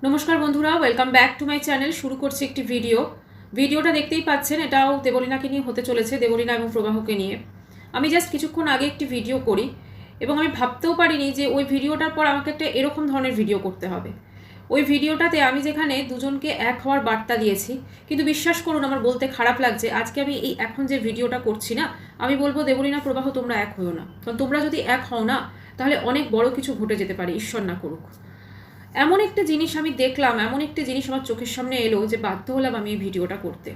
নমস্কার বন্ধুরা, welcome back to my channel. শুরু করছি একটি ভিডিওটা দেখতেই পাচ্ছেন, এটাও দেবলীনাকে নিয়ে হতে চলেছে, দেবলীনা এবং প্রবাহকে নিয়ে। আমি জাস্ট কিছুক্ষণ আগে একটি ভিডিও করি এবং আমি ভাবতেও পারিনি যে ওই ভিডিওটার পর আমাকে একটা এরকম ধরনের ভিডিও করতে হবে। ওই ভিডিওটাতে আমি যেখানে দুজনকে এক হওয়ার বার্তা দিয়েছি, কিন্তু বিশ্বাস করুন আমার বলতে খারাপ লাগছে, আজকে আমি এই এখন যে ভিডিওটা করছি না, আমি বলবো দেবলীনা প্রবাহ তোমরা এক হও না। কারণ তোমরা যদি এক হও না তাহলে অনেক বড় কিছু ঘটে যেতে পারে, ঈশ্বর না করুক। এমন একটা জিনিস আমি দেখলাম, এমন একটা জিনিস আমার চোখের সামনে এলো যে বাধ্য হলাম আমি এই ভিডিওটা করতে।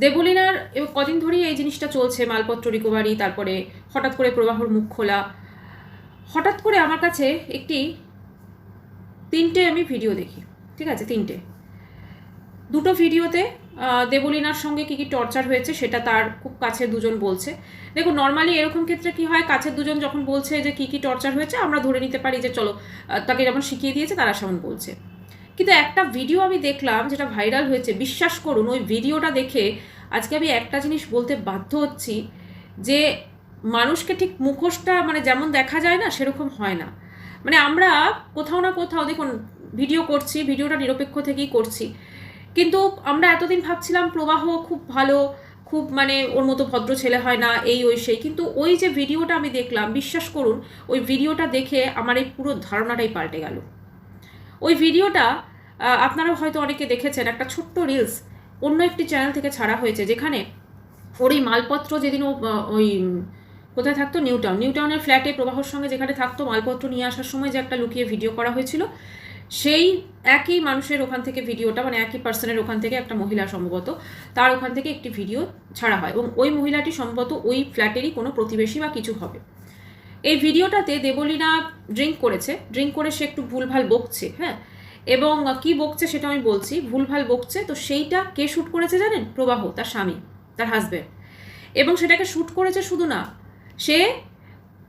দেবলীনার কদিন ধরেই এই জিনিসটা চলছে, মালপত্র রিকভারি, তারপরে হঠাৎ করে প্রবাহর মুখ খোলা। হঠাৎ করে আমার কাছে তিনটে আমি ভিডিও দেখি, ঠিক আছে, দুটো ভিডিওতে দেবলীনার সঙ্গে কী কী টর্চার হয়েছে সেটা তার খুব কাছের দুজন বলছে। দেখুন, নর্মালি এরকম ক্ষেত্রে কি হয়, কাছের দুজন যখন বলছে যে কী কী টর্চার হয়েছে আমরা ধরে নিতে পারি যে চলো তাকে যেমন শিখিয়ে দিয়েছে তারা সেমন বলছে। কিন্তু একটা ভিডিও আমি দেখলাম যেটা ভাইরাল হয়েছে, বিশ্বাস করুন ওই ভিডিওটা দেখে আজকে আমি একটা জিনিস বলতে বাধ্য হচ্ছি যে মানুষকে ঠিক মুখোশটা মানে যেমন দেখা যায় না সেরকম হয় না। মানে আমরা কোথাও না কোথাও দেখুন ভিডিও করছি, ভিডিওটা নিরপেক্ষ থেকেই করছি, কিন্তু আমরা এতদিন ভাবছিলাম প্রবাহ খুব ভালো, খুব মানে ওর মতো ভদ্র ছেলে হয় না, এই ওই সেই। কিন্তু ওই যে ভিডিওটা আমি দেখলাম, বিশ্বাস করুন ওই ভিডিওটা দেখে আমার এই পুরো ধারণাটাই পাল্টে গেল। ওই ভিডিওটা আপনারা হয়তো অনেকে দেখেছেন, একটা ছোট্ট রিলস অন্য একটি চ্যানেল থেকে ছাড়া হয়েছে, যেখানে ওর এই মালপত্র যেদিন ও ওই কোথায় থাকতো, নিউটাউনের ফ্ল্যাটে প্রবাহর সঙ্গে যেখানে থাকতো, মালপত্র নিয়ে আসার সময় যে একটা লুকিয়ে ভিডিও করা হয়েছিল, সেই একই মানুষের ওখান থেকে ভিডিওটা, মানে একই পার্সনের ওখান থেকে, একটা মহিলা সম্ভবত, তার ওখান থেকে একটি ভিডিও ছাড়া হয় এবং ওই মহিলাটি সম্ভবত ওই ফ্ল্যাটেরই কোনো প্রতিবেশী বা কিছু হবে। এই ভিডিওটাতে দেবলীনা ড্রিঙ্ক করে সে একটু ভুলভাল বকছে, হ্যাঁ, এবং কি বকছে সেটা আমি বলছি, ভুলভাল বকছে। তো সেইটা কে শ্যুট করেছে জানেন? প্রবাহ, তার স্বামী, তার হাজব্যান্ড। এবং সেটাকে শ্যুট করেছে শুধু না, সে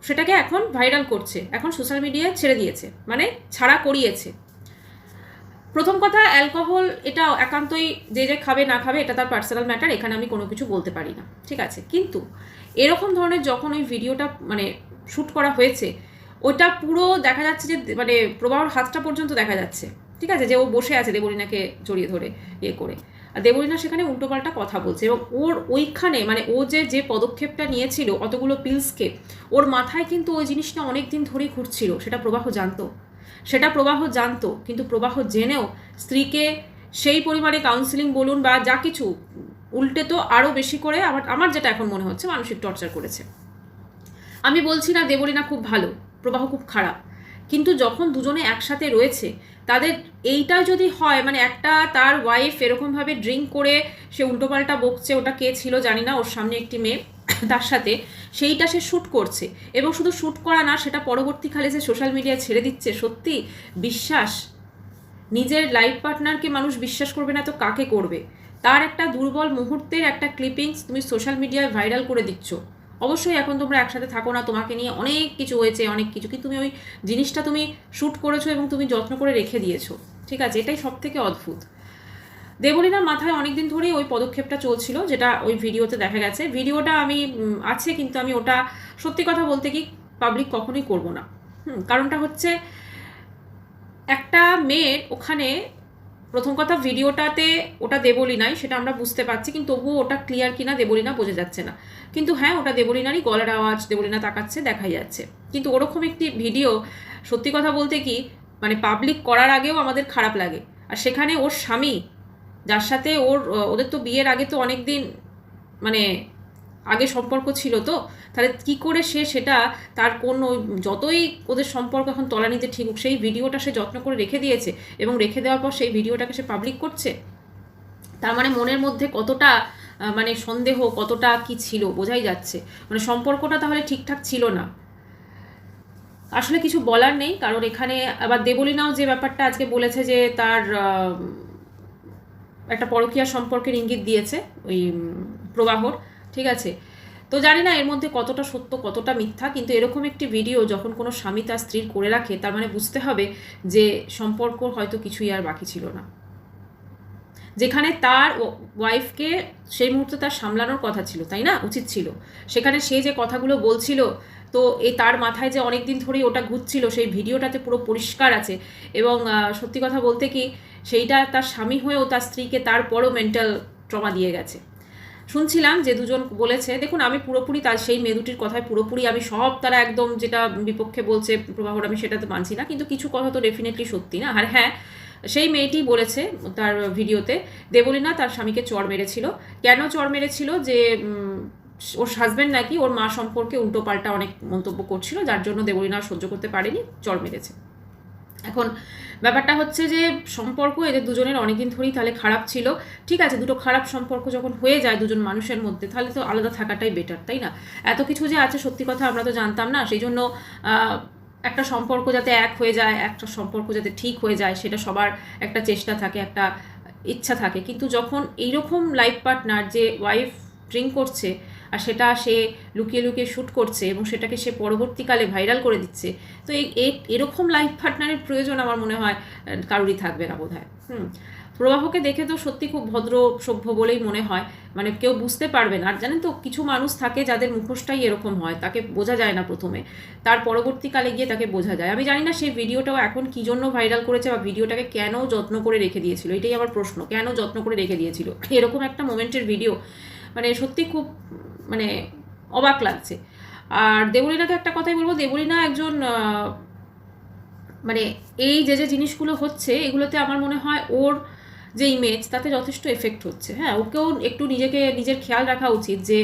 সেটাকে এখন ভাইরাল করছে, এখন সোশ্যাল মিডিয়ায় ছেড়ে দিয়েছে, মানে ছাড়া করিয়েছে। প্রথম কথা, অ্যালকোহল এটা একান্তই যে খাবে না খাবে এটা তার পার্সোনাল ম্যাটার, এখানে আমি কোনো কিছু বলতে পারি না, ঠিক আছে। কিন্তু এরকম ধরনের যখন ওই ভিডিওটা মানে শ্যুট করা হয়েছে, ওটা পুরো দেখা যাচ্ছে যে মানে প্রবাহর হাতটা পর্যন্ত দেখা যাচ্ছে, ঠিক আছে, যে ও বসে আছে দেবলীনাকে জড়িয়ে ধরে করে, আর দেবলীনা সেখানে উল্টোপাল্টা কথা বলছে। এবং ওর ওইখানে মানে ও যে পদক্ষেপটা নিয়েছিল অতগুলো পিলসকে, ওর মাথায় কিন্তু ওই জিনিসটা অনেক দিন ধরেই ঘুরছিল, সেটা প্রবাহ জানতো। কিন্তু প্রবাহ জেনেও স্ত্রীকে সেই পরিমাণে কাউন্সিলিং বলুন বা যা কিছু, উল্টে তো আরও বেশি করে আমার যেটা এখন মনে হচ্ছে মানসিক টর্চার করেছে। আমি বলছি না দেবলীনা খুব ভালো, প্রবাহ খুব খারাপ, কিন্তু যখন দুজনে একসাথে রয়েছে, তাদের এইটা যদি হয়, মানে একটা তার ওয়াইফ এরকমভাবে ড্রিঙ্ক করে সে উল্টোপাল্টা বকছে, ওটা কে ছিল জানি না, ওর সামনে একটি মেয়ে তার সাথে, সেইটা সে শ্যুট করছে, এবং শুধু শ্যুট করা না, সেটা পরবর্তীকালে যে সোশ্যাল মিডিয়ায় ছেড়ে দিচ্ছে, সত্যি বিশ্বাস, নিজের লাইফ পার্টনারকে মানুষ বিশ্বাস করবে না তো কাকে করবে? তার একটা দুর্বল মুহূর্তের একটা ক্লিপিংস তুমি সোশ্যাল মিডিয়ায় ভাইরাল করে দিচ্ছ। অবশ্যই এখন তোমরা একসাথে থাকো না, তোমাকে নিয়ে অনেক কিছু হয়েছে, অনেক কিছু, কিন্তু তুমি ওই জিনিসটা তুমি শ্যুট করেছো এবং তুমি যত্ন করে রেখে দিয়েছো, ঠিক আছে, এটাই সব থেকে অদ্ভুত। দেবলীনার মাথায় অনেকদিন ধরেই ওই পদক্ষেপটা চলছিল, যেটা ওই ভিডিওতে দেখা গেছে। ভিডিওটা আমি আছে, কিন্তু আমি ওটা সত্যি কথা বলতে কি পাবলিক কখনোই করব না। কারণটা হচ্ছে, একটা মেয়ের ওখানে, প্রথম কথা ভিডিওটাতে ওটা দেবলীনাই সেটা আমরা বুঝতে পারছি, কিন্তু তবুও ওটা ক্লিয়ার কিনা দেবলীনা বোঝা যাচ্ছে না। কিন্তু হ্যাঁ, ওটা দেবলীনারই গলার আওয়াজ, দেবলীনা তাকাচ্ছে, দেখাই যাচ্ছে। কিন্তু ওরকম একটি ভিডিও সত্যি কথা বলতে কি মানে পাবলিক করার আগেও আমাদের খারাপ লাগে। আর সেখানে ওর স্বামী, যার সাথে ওদের তো বিয়ের আগে তো অনেক দিন মানে আগে সম্পর্ক ছিল, তো তাহলে কী করে সে সেটা তার কোনো, যতই ওদের সম্পর্ক এখন তলানিতে ঠিক, সেই ভিডিওটা সে যত্ন করে রেখে দিয়েছে, এবং রেখে দেওয়ার পর সেই ভিডিওটাকে সে পাবলিক করছে। তার মানে মনের মধ্যে কতটা মানে সন্দেহ, কতটা কি ছিল বোঝাই যাচ্ছে। মানে সম্পর্কটা তাহলে ঠিকঠাক ছিল না। আসলে কিছু বলার নেই, কারণ এখানে আবার দেবলীনাও যে ব্যাপারটা আজকে বলেছে যে তার একটা পরকীয়া সম্পর্কের ইঙ্গিত দিয়েছে ওই প্রবাহর, ঠিক আছে। তো জানি না এর মধ্যে কতটা সত্য কতটা মিথ্যা, কিন্তু এরকম একটি ভিডিও যখন কোনো স্বামী তার স্ত্রীর করে রাখে, তার মানে বুঝতে হবে যে সম্পর্ক হয়তো কিছুই আর বাকি ছিল না। যেখানে তার ওয়াইফকে সেই মুহূর্তে তার সামলানোর কথা ছিল, তাই না, উচিত ছিল, সেখানে সে যে কথাগুলো বলছিল, তো এই তার মাথায় যে অনেক দিন ধরেই ওটা ঘুরছিল সেই ভিডিওটাতে পুরো পরিষ্কার আছে। এবং সত্যি কথা বলতে কি, সেইটা তার স্বামী হয়েও তার স্ত্রীকে তারপরও মেন্টাল ট্রমা দিয়ে গেছে। শুনছিলাম যে দুজন বলেছে, দেখুন আমি পুরোপুরি তার সেই মেয়ে দুটির কথায় পুরোপুরি আমি সব তারা একদম যেটা বিপক্ষে বলছে প্রভাবর আমি সেটা তো মানছি না, কিন্তু কিছু কথা তো ডেফিনেটলি সত্যি না। আর হ্যাঁ, সেই মেয়েটি বলেছে তার ভিডিওতে দেবলীনা তার স্বামীকে চড় মেরেছিল। কেন চড় মেরেছিল? যে ওর হাজব্যান্ড নাকি ওর মা সম্পর্কে উল্টোপাল্টা অনেক মন্তব্য করছিল, যার জন্য দেবলীনা সহ্য করতে পারেনি, চড় মেরেছে। এখন ব্যাপারটা হচ্ছে যে সম্পর্ক এদের দুজনের অনেকদিন ধরেই তাহলে খারাপ ছিল। ঠিক আছে, দুটো খারাপ সম্পর্ক যখন হয়ে যায় দুজন মানুষের মধ্যে, তাহলে তো আলাদা থাকাটাই বেটার, তাই না? এত কিছু যে আছে সত্যি কথা আমরা তো জানতাম না। সেই জন্য একটা সম্পর্ক যাতে এক হয়ে যায়, একটা সম্পর্ক যাতে ঠিক হয়ে যায়, সেটা সবার একটা চেষ্টা থাকে, একটা ইচ্ছা থাকে। কিন্তু যখন এইরকম লাইফ পার্টনার যে ওয়াইফ ড্রিঙ্ক করছে আর সেটা সে লুকিয়ে লুকিয়ে শ্যুট করছে এবং সেটাকে সে পরবর্তীকালে ভাইরাল করে দিচ্ছে, তো এরকম লাইফ পার্টনারের প্রয়োজন আমার মনে হয় কারোরই থাকবে না বোধহয়। প্রবাহকে দেখে তো সত্যি খুব ভদ্র সভ্য বলেই মনে হয়, মানে কেউ বুঝতে পারবে না। আর জানেন তো, কিছু মানুষ থাকে যাদের মুখোশটাই এরকম হয়, তাকে বোঝা যায় না প্রথমে, তার পরবর্তীকালে গিয়ে তাকে বোঝা যায়। আমি জানি না সেই ভিডিওটাও এখন কী জন্য ভাইরাল করেছে বা ভিডিওটাকে কেন যত্ন করে রেখে দিয়েছিল, এটাই আমার প্রশ্ন, কেন যত্ন করে রেখে দিয়েছিল এরকম একটা মোমেন্টের ভিডিও? মানে সত্যি খুব মানে অবাক লাগছে। আর দেবলীনাকে একটা কথাই বলবো, দেবলীনা একজন মানে এই যে জিনিসগুলো হচ্ছে এগুলোতে আমার মনে হয় ওর যে ইমেজ তাতে যথেষ্ট এফেক্ট হচ্ছে। হ্যাঁ, ওকেও একটু নিজের খেয়াল রাখা উচিত যে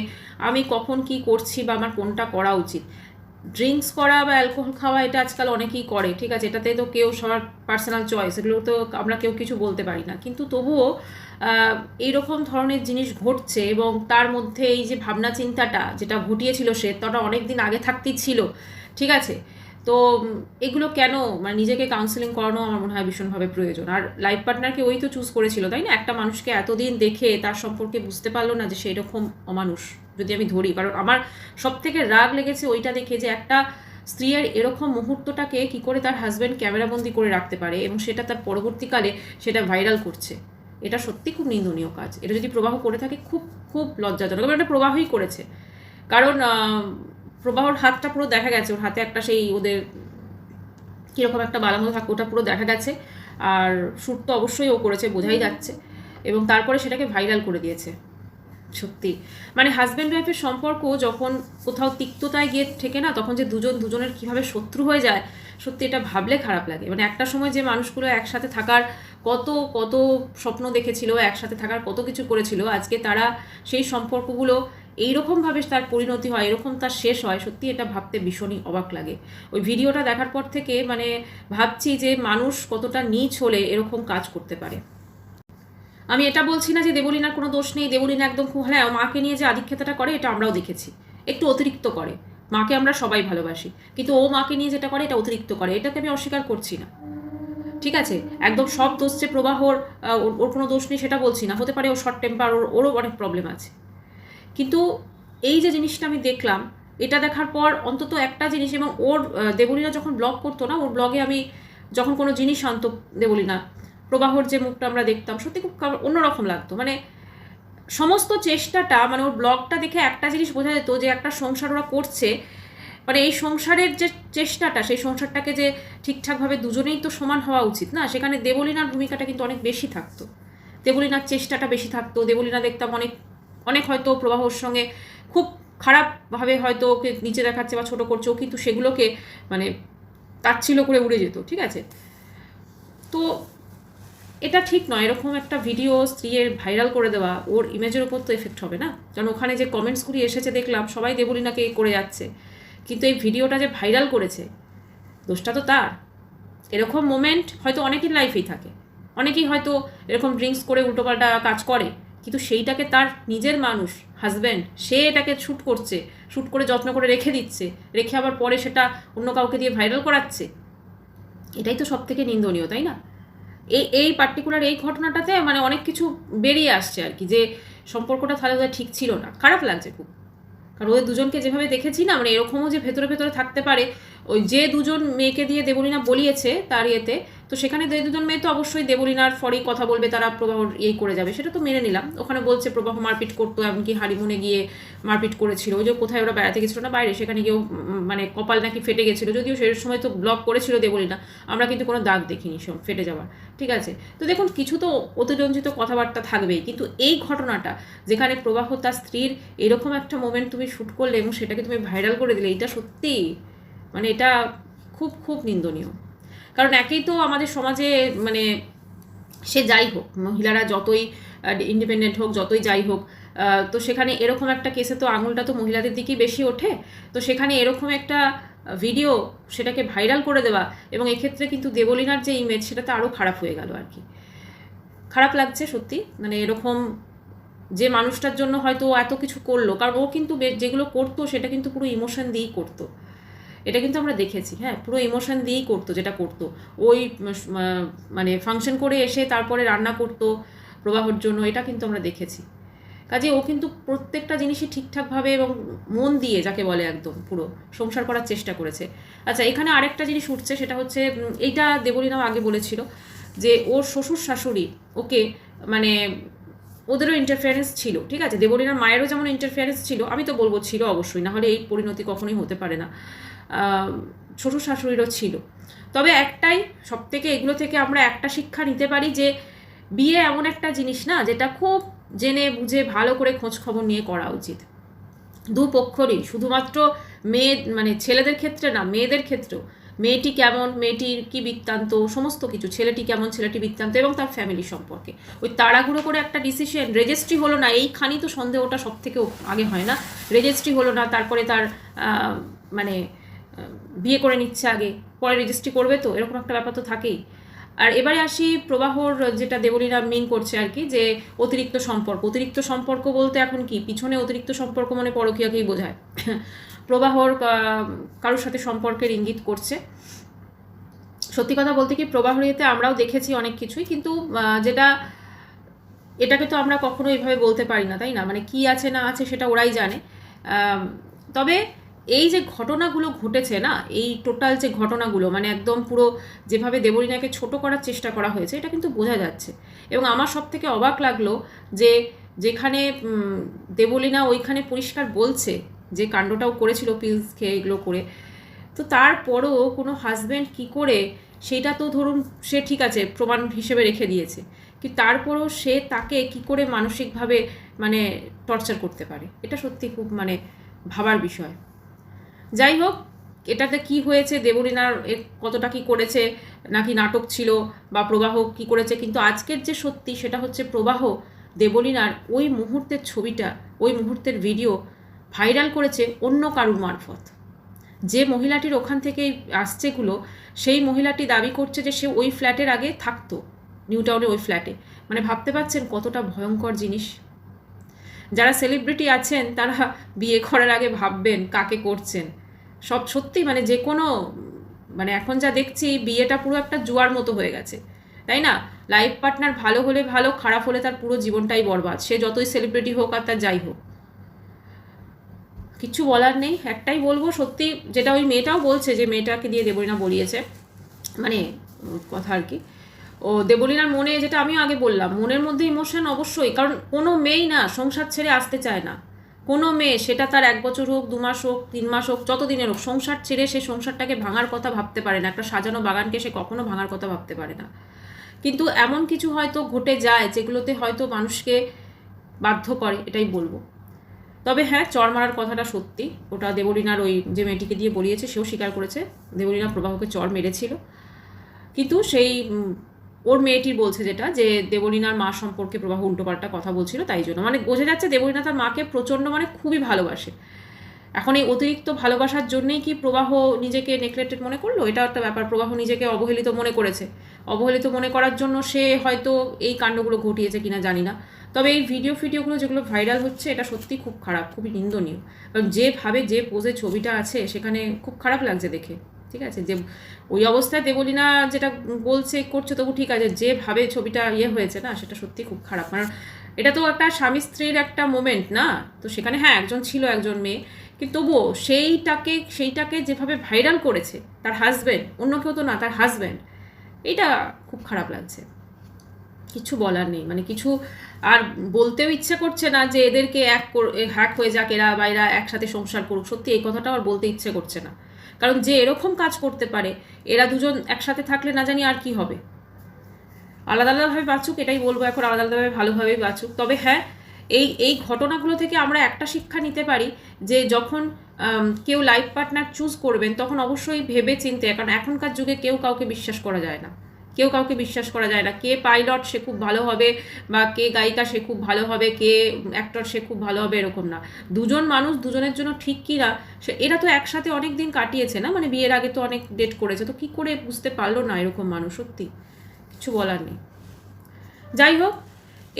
আমি কখন কি করছি বা আমার কোনটা করা উচিত। ড্রিঙ্কস করা বা অ্যালকোহল খাওয়া এটা আজকাল অনেকেই করে, ঠিক আছে, এটাতে তো কেউ সবার পার্সোনাল চয়েস, এগুলো তো আমরা কেউ কিছু বলতে পারি না। কিন্তু তবুও এইরকম ধরনের জিনিস ঘটছে এবং তার মধ্যে এই যে ভাবনা চিন্তাটা যেটা ঘটিয়েছিল সে, তাটা অনেক দিন আগে থাকতেই ছিল, ঠিক আছে। তো এগুলো কেন, মানে নিজেকে কাউন্সেলিং করানো আমার মনে হয় ভীষণভাবে প্রয়োজন। আর লাইফ পার্টনারকে ওই তো চুজ করেছিল, তাই না? একটা মানুষকে এতদিন দেখে তার সম্পর্কে বুঝতে পারলো না যে সেই রকম অমানুষ, যদি আমি ধরি। কারণ আমার সব থেকে রাগ লেগেছে ওইটা দেখে যে একটা স্ত্রীর এরকম মুহূর্তটাকে কি করে তার হাজব্যান্ড ক্যামেরাবন্দি করে রাখতে পারে এবং সেটা তার পরবর্তীকালে সেটা ভাইরাল করছে। এটা সত্যি খুব নিন্দনীয় কাজ। এটা যদি প্রবাহ করে থাকে খুব খুব লজ্জাজনক। এবং এটা প্রবাহই করেছে, কারণ প্রবাহর হাতটা পুরো দেখা গেছে, ওর হাতে একটা সেই ওদের কীরকম একটা বালামতো থাকে ওটা পুরো দেখা গেছে। আর শ্যুট তো অবশ্যই ও করেছে, বোঝাই যাচ্ছে। এবং তারপরে সেটাকে ভাইরাল করে দিয়েছে। সত্যি মানে হাজব্যান্ড ওয়াইফের সম্পর্ক যখন কোথাও তিক্ততায় গিয়ে ঠেকে না, তখন যে দুজনের কীভাবে শত্রু হয়ে যায়, সত্যি এটা ভাবলে খারাপ লাগে। মানে একটা সময় যে মানুষগুলো একসাথে থাকার কত কত স্বপ্ন দেখেছিল, একসাথে থাকার কত কিছু করেছিল, আজকে তারা সেই সম্পর্কগুলো এইরকমভাবে তার পরিণতি হয়, এরকম তার শেষ হয়, সত্যি এটা ভাবতে ভীষণই অবাক লাগে। ওই ভিডিওটা দেখার পর থেকে মানে ভাবছি যে মানুষ কতটা নীচ হলে এরকম কাজ করতে পারে। আমি এটা বলছি না যে দেবলীনার কোনো দোষ নেই, দেবলীনা একদম খুব, হ্যাঁ মাকে নিয়ে যে আধিক্যতাটা করে এটা আমরাও দেখেছি, একটু অতিরিক্ত করে। মাকে আমরা সবাই ভালোবাসি, কিন্তু ও মাকে নিয়ে যেটা করে এটা অতিরিক্ত করে, এটাকে আমি অস্বীকার করছি না, ঠিক আছে। একদম সব দোষ যে প্রবাহর, ওর কোনো দোষ নেই সেটা বলছি না, হতে পারে ও শর্ট টেম্পার, ওরও অনেক প্রবলেম আছে। কিন্তু এই যে জিনিসটা আমি দেখলাম, এটা দেখার পর অন্তত একটা জিনিস, এবং ওর দেবলীনা যখন ব্লগ করতো না, ওর ব্লগে আমি যখন কোনো জিনিস আনতো দেবলীনা, প্রবাহর যে মুখটা আমরা দেখতাম সত্যি খুব অন্যরকম লাগতো। মানে সমস্ত চেষ্টাটা, মানে ওর ব্লগটা দেখে একটা জিনিস বোঝা যেত যে একটা সংসার ওরা করছে, মানে এই সংসারের যে চেষ্টাটা, সেই সংসারটাকে যে ঠিকঠাকভাবে দুজনেই তো সমান হওয়া উচিত না, সেখানে দেবলীনার ভূমিকাটা কিন্তু অনেক বেশি থাকতো, দেবলীনার চেষ্টাটা বেশি থাকতো। দেবলীনা দেখতাম অনেক অনেক হয়তো প্রবাহর সঙ্গে খুব খারাপভাবে হয়তো ওকে নিচে দেখাচ্ছে বা ছোটো করছে, ও কিন্তু সেগুলোকে মানে তাচ্ছিল্য করে উড়ে যেত, ঠিক আছে। তো এটা ঠিক নয়, এরকম একটা ভিডিও স্ত্রীর ভাইরাল করে দেওয়া, ওর ইমেজের ওপর তো এফেক্ট হবে না। কারণ ওখানে যে কমেন্টসগুলি এসেছে দেখলাম সবাই দেবলীনাকে করে যাচ্ছে, কিন্তু এই ভিডিওটা যে ভাইরাল করেছে দোষটা তো তার। এরকম মোমেন্ট হয়তো অনেকের লাইফেই থাকে, অনেকেই হয়তো এরকম ড্রিঙ্কস করে উল্টোপাল্টা কাজ করে, কিন্তু সেইটাকে তার নিজের মানুষ হাজব্যান্ড সে এটাকে শ্যুট করছে, শ্যুট করে যত্ন করে রেখে দিচ্ছে, রেখে আবার পরে সেটা অন্য কাউকে দিয়ে ভাইরাল করাচ্ছে। এটাই তো সব থেকে নিন্দনীয়, তাই না? এই পার্টিকুলার এই ঘটনাটাতে মানে অনেক কিছু বেরিয়ে আসছে আর কি, যে সম্পর্কটা তাহলে ওদের ঠিক ছিল না। খারাপ লাগছে খুব, কারণ ওদের দুজনকে যেভাবে দেখেছি না, মানে এরকমও যে ভেতরে ভেতরে থাকতে পারে। ওই যে দুজন মেয়েকে দিয়ে দেবলীনা বলিয়েছে তার ইয়েতে, তো সেখানে দুজন মেয়ে তো অবশ্যই দেবলীনার ফরেই কথা বলবে, তারা প্রবাহর এই করে যাবে, সেটা তো মেনে নিলাম। ওখানে বলছে প্রবাহ মারপিট করতো, এমনকি হানিমুনে গিয়ে মারপিট করেছিল। ওই যে কোথায় ওরা বেড়াতে গেছিলো না বাইরে, সেখানে গিয়েও মানে কপাল নাকি ফেটে গেছিলো, যদিও সেই সময় তো ব্লক করেছিল দেবলীনা, আমরা কিন্তু কোনো দাগ দেখিনি ফেটে যাওয়ার, ঠিক আছে। তো দেখুন কিছু তো অতিরঞ্জিত কথাবার্তা থাকবেই, কিন্তু এই ঘটনাটা যেখানে প্রবাহ তার স্ত্রীর এরকম একটা মোমেন্ট তুমি শ্যুট করলে এবং সেটাকে তুমি ভাইরাল করে দিলে, এটা সত্যি মানে এটা খুব খুব নিন্দনীয়। কারণ একেই তো আমাদের সমাজে মানে সে যাই হোক, মহিলারা যতই ইন্ডিপেন্ডেন্ট হোক, যতই যাই হোক, তো সেখানে এরকম একটা কেসে তো আঙুলটা তো মহিলাদের দিকেই বেশি ওঠে। তো সেখানে এরকম একটা ভিডিও সেটাকে ভাইরাল করে দেওয়া, এবং এক্ষেত্রে কিন্তু দেবলীনার যে ইমেজ সেটা তো আরও খারাপ হয়ে গেল আর কি। খারাপ লাগছে সত্যি, মানে এরকম যে মানুষটার জন্য হয়তো ও এত কিছু করলো, কারণ ও কিন্তু যেগুলো করতো সেটা কিন্তু পুরো ইমোশন দিয়েই করতো, এটা কিন্তু আমরা দেখেছি। হ্যাঁ, পুরো ইমোশন দিয়েই করতো যেটা করতো। ওই মানে ফাংশন করে এসে তারপরে রান্না করতো প্রবাহর জন্য, এটা কিন্তু আমরা দেখেছি। কাজে ও কিন্তু প্রত্যেকটা জিনিসই ঠিকঠাকভাবে এবং মন দিয়ে, যাকে বলে একদম পুরো সংসার করার চেষ্টা করেছে। আচ্ছা, এখানে আরেকটা জিনিস উঠছে, সেটা হচ্ছে এইটা দেবলীনাও আগে বলেছিল যে ওর শ্বশুর শাশুড়ি ওকে মানে ওদেরও ইন্টারফেয়ারেন্স ছিল, ঠিক আছে। দেবলীনার মায়েরও যেমন ইন্টারফেয়ারেন্স ছিল, আমি তো বলবো ছিল অবশ্যই, না হলে এই পরিণতি কখনোই হতে পারে না। শ্বশুর শাশুড়িরও ছিল। তবে একটাই, সব থেকে এগুলো থেকে আমরা একটা শিক্ষা নিতে পারি যে বিয়ে এমন একটা জিনিস না যেটা খুব জেনে বুঝে ভালো করে খোঁজ খবর নিয়ে করা উচিত দুপক্ষরই, শুধুমাত্র মেয়ে মানে ছেলেদের ক্ষেত্রে না, মেয়েদের ক্ষেত্রেও। মেয়েটি কেমন, মেয়েটির কি বৃত্তান্ত, সমস্ত কিছু, ছেলেটি কেমন, ছেলেটি বৃত্তান্ত, এবং তার ফ্যামিলি সম্পর্কে। ওই তাড়াহুড়ো করে একটা ডিসিশন, রেজিস্ট্রি হলো না, এইখানি তো সন্দেহটা সব থেকে আগে হয় না। রেজিস্ট্রি হলো না, তারপরে তার মানে বিয়ে করে নিচ্ছে আগে, পরে রেজিস্ট্রি করবে, তো এরকম একটা ব্যাপার তো থাকেই। আর এবারে আসি প্রবাহর, যেটা দেবলীনা মিন করছে আর কি, যে অতিরিক্ত সম্পর্ক। অতিরিক্ত সম্পর্ক বলতে এখন কি, পিছনে অতিরিক্ত সম্পর্ক মানে পরকীয়াকেই বোঝায়। প্রবাহর কারোর সাথে সম্পর্কের ইঙ্গিত করছে। সত্যি কথা বলতে কি, প্রবাহর ইয়েতে আমরাও দেখেছি অনেক কিছুই, কিন্তু যেটা এটাকে তো আমরা কখনো এইভাবে বলতে পারি না, তাই না? মানে কি আছে না আছে সেটা ওরাই জানে। তবে এই যে ঘটনাগুলো ঘটেছে না, এই টোটাল যে ঘটনাগুলো, মানে একদম পুরো যেভাবে দেবলীনাকে ছোট করার চেষ্টা করা হয়েছে, এটা কিন্তু বোঝা যাচ্ছে। এবং আমার সব থেকে অবাক লাগলো যে যেখানে দেবলীনা ওইখানে পরিষ্কার বলছে যে কাণ্ডটাও করেছিল পিলস খেয়ে এগুলো করে, তো তারপরও কোনো হাজব্যান্ড কি করে, সেটা তো ধরুন সে ঠিক আছে প্রমাণ হিসেবে রেখে দিয়েছে, কিন্তু তারপরও সে তাকে কি করে মানসিকভাবে মানে টর্চার করতে পারে, এটা সত্যি খুব মানে ভাবার বিষয়। যাই হোক, এটাতে কি হয়েছে, দেবলীনার কতটা কি করেছে, নাকি নাটক ছিল, বা প্রবাহ কি করেছে, কিন্তু আজকের যে সত্যি সেটা হচ্ছে প্রবাহ দেবলীনার ওই মুহূর্তের ছবিটা, ওই মুহূর্তের ভিডিও ভাইরাল করেছে অন্য কারুর মারফত। যে মহিলাটির ওখান থেকে আসছেগুলো, সেই মহিলাটি দাবি করছে যে সে ওই ফ্ল্যাটের আগে থাকতো, নিউ টাউনে ওই ফ্ল্যাটে। মানে ভাবতে পারছেন কতটা ভয়ঙ্কর জিনিস। যারা সেলিব্রিটি আছেন তারা বিয়ে করার আগে ভাববেন কাকে করছেন। সব সত্যি মানে যে কোনো মানে এখন যা দেখছি, বিয়েটা পুরো একটা জুয়ার মতো হয়ে গেছে, তাই না? লাইফ পার্টনার ভালো হলে ভালো, খারাপ হলে তার পুরো জীবনটাই বরবাদ, সে যতই সেলিব্রিটি হোক আর তার যাই হোক, কিছু বলার নেই। একটাই বলবো, সত্যি যেটা ওই মেয়েটাও বলছে, যে মেয়েটাকে দিয়ে দেবলীনা বলিয়েছে, মানে কথা আর কি, ও দেবলীনার মনে, যেটা আমিও আগে বললাম, মনের মধ্যে ইমোশন অবশ্যই, কারণ কোনো মেয়েই না সংসার ছেড়ে আসতে চায় না। কোনো মেয়ে, সেটা তার 1 বছর হোক, 2 মাস হোক, 3 মাস হোক, যত দিনের হোক, সংসার ছেড়ে সে সংসারটাকে ভাঙার কথা ভাবতে পারে না। একটা সাজানো বাগানকে সে কখনো ভাঙার কথা ভাবতে পারে না। কিন্তু এমন কিছু হয়তো ঘটে যায় যেগুলোতে হয়তো মানুষকে বাধ্য করে, এটাই বলবো। তবে হ্যাঁ, চর মারার কথাটা সত্যি, ওটা দেবলীনার ওই যে মেয়েটিকে দিয়ে বলিয়েছে সেও স্বীকার করেছে, দেবলীনা প্রবাহকে চর মেরেছিল। কিন্তু সেই ওর মেয়েটির বলছে যেটা, যে দেবলীনার মা সম্পর্কে প্রবাহ উল্টোপাল্টা কথা বলছিল, তাই জন্য মানে বোঝা যাচ্ছে দেবলীনা তার মাকে প্রচণ্ড মানে খুবই ভালোবাসে। এখন এই অতিরিক্ত ভালোবাসার জন্যেই কি প্রবাহ নিজেকে নেগলেক্টেড মনে করলো? এটা একটা ব্যাপার। প্রবাহ নিজেকে অবহেলিত মনে করেছে, অবহেলিত মনে করার জন্য সে হয়তো এই কাণ্ডগুলো ঘটিয়েছে কিনা জানি না। তবে এই ভিডিওগুলো যেগুলো ভাইরাল হচ্ছে, এটা সত্যি খুব খারাপ, খুবই নিন্দনীয়। কারণ যেভাবে যে পোজে ছবিটা আছে সেখানে খুব খারাপ লাগছে দেখে, ঠিক আছে। যে ওই অবস্থায় দেবলীনা যেটা বলছে করছে তবু ঠিক আছে, যেভাবে ছবিটা হয়েছে না, সেটা সত্যি খুব খারাপ। কারণ এটা তো একটা স্বামী স্ত্রীর একটা মোমেন্ট না, তো সেখানে হ্যাঁ একজন ছিল, একজন মেয়ে, কিন্তু তবুও সেইটাকে যেভাবে ভাইরাল করেছে তার হাজব্যান্ড, অন্য কেউ তো না, তার হাজব্যান্ড, এটা খুব খারাপ লাগছে, কিছু বলার নেই, মানে কিছু আর বলতেও ইচ্ছে করছে না যে এদেরকে হ্যাক হয়ে যাক এরা বা এরা একসাথে সংসার করুক, সত্যি এই কথাটা আর বলতে ইচ্ছে করছে না। কারণ যে এরকম কাজ করতে পারে, এরা দুজন একসাথে থাকলে না জানি আর কি হবে। আলাদা আলাদাভাবে বাঁচুক, এটাই বলবো এখন, আলাদা আলাদাভাবে ভালোভাবেই বাঁচুক। তবে হ্যাঁ, এই ঘটনাগুলো থেকে আমরা একটা শিক্ষা নিতে পারি যে যখন কেউ লাইফ পার্টনার চুজ করবেন তখন অবশ্যই ভেবে চিনতে, কারণ এখনকার যুগে কেউ কাউকে বিশ্বাস করা যায় না, কেউ কাউকে বিশ্বাস করা যায় না। কে পাইলট সে খুব ভালো হবে, বা কে গায়িকা সে খুব ভালো হবে, কে অ্যাক্টর সে খুব ভালো হবে, এরকম না। দুজন মানুষ দুজনের জন্য ঠিক কি না, এরা তো একসাথে অনেক দিন কাটিয়েছে না, মানে বিয়ের আগে তো অনেক ডেট করেছে, তো কি করে বুঝতে পারলো না এরকম মানুষ? সত্যি কিছু বলার নেই। যাই হোক,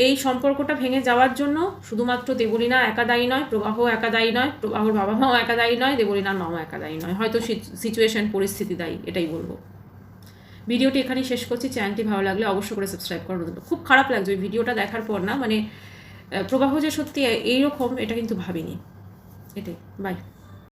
এই সম্পর্কটা ভেঙে যাওয়ার জন্য শুধুমাত্র দেবলীনা একা দায়ী নয়, প্রবাহ একা দায়ী নয়, প্রবাহর বাবা মাও একা দায়ী নয়, দেবলীনার মাও একা দায়ী নয়, হয়তো সিচুয়েশন পরিস্থিতি দায়ী, এটাই বলবো। ভিডিওটি এখানেই শেষ করছি। চ্যানেলটি ভালো লাগলে অবশ্যই করে সাবস্ক্রাইব করুন। খুব খারাপ লাগছে ওই ভিডিওটা দেখার পর না, মানে প্রবাহ যে সত্যি এইরকম এটা কিন্তু ভাবিনি। এটাই, বাই।